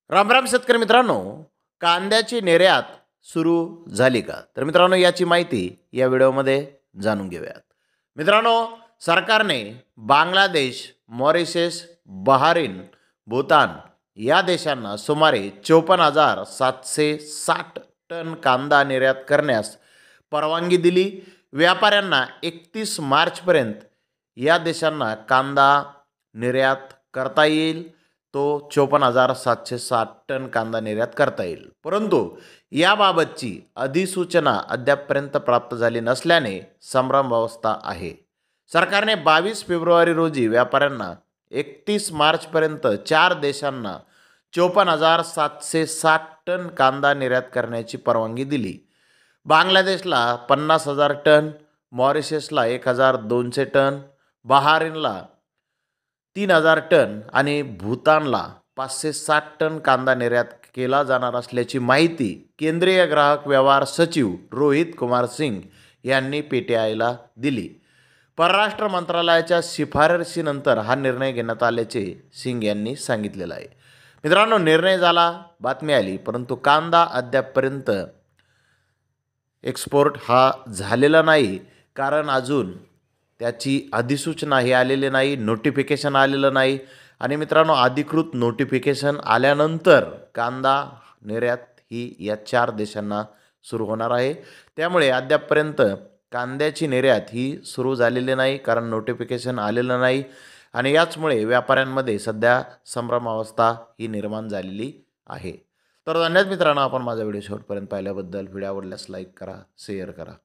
राम राम शेतकरी मित्रांनो, कांद्याची निर्यात सुरू झाली का? तर मित्रांनो, याची माहिती या व्हिडिओमध्ये जाणून घेऊयात. मित्रांनो, सरकारने बांगलादेश, मॉरिशस, बहारीन, भूतान या देशांना सुमारे 54,760 टन कांदा निर्यात करण्यास परवानगी दिली. व्यापाऱ्यांना 31 मार्चपर्यंत या देशांना कांदा निर्यात करता येईल. तो 54,760 टन कांदा निर्यात करता येईल. परंतु याबाबतची अधिसूचना अद्यापपर्यंत प्राप्त झाली नसल्याने संभ्रमावस्था आहे. सरकारने 22 फेब्रुवारी रोजी व्यापाऱ्यांना 31 मार्चपर्यंत 4 देशांना 54,760 टन कांदा निर्यात करण्याची परवानगी दिली. बांगलादेशला 50,000 टन, मॉरिशसला 1,200 टन, बहारीनला 3,000 टन आणि भूतानला 560 टन कांदा निर्यात केला जाणार असल्याची माहिती केंद्रीय ग्राहक व्यवहार सचिव रोहित कुमार सिंग यांनी पीटीआयला दिली. परराष्ट्र मंत्रालयाच्या शिफारशीनंतर हा निर्णय घेण्यात आल्याचे सिंग यांनी सांगितलेलं आहे. मित्रांनो, निर्णय झाला, बातमी आली, परंतु कांदा अद्यापपर्यंत एक्सपोर्ट हा झालेला नाही. कारण अजून त्याची अधिसूचना ही आलेली नाही, नोटिफिकेशन आलेलं नाही. आणि मित्रांनो, अधिकृत नोटिफिकेशन आल्यानंतर कांदा निर्यात ही या 4 देशांना सुरू होणार आहे. त्यामुळे अद्यापपर्यंत कांद्याची निर्यात ही सुरू झालेली नाही, कारण नोटिफिकेशन आलेलं नाही. आणि याचमुळे व्यापाऱ्यांमध्ये सध्या संभ्रमावस्था ही निर्माण झालेली आहे. तर धन्यवाद मित्रांनो, आपण माझा व्हिडिओ शेवटपर्यंत पाहिल्याबद्दल. व्हिडिओ आवडल्यास लाईक करा, शेअर करा.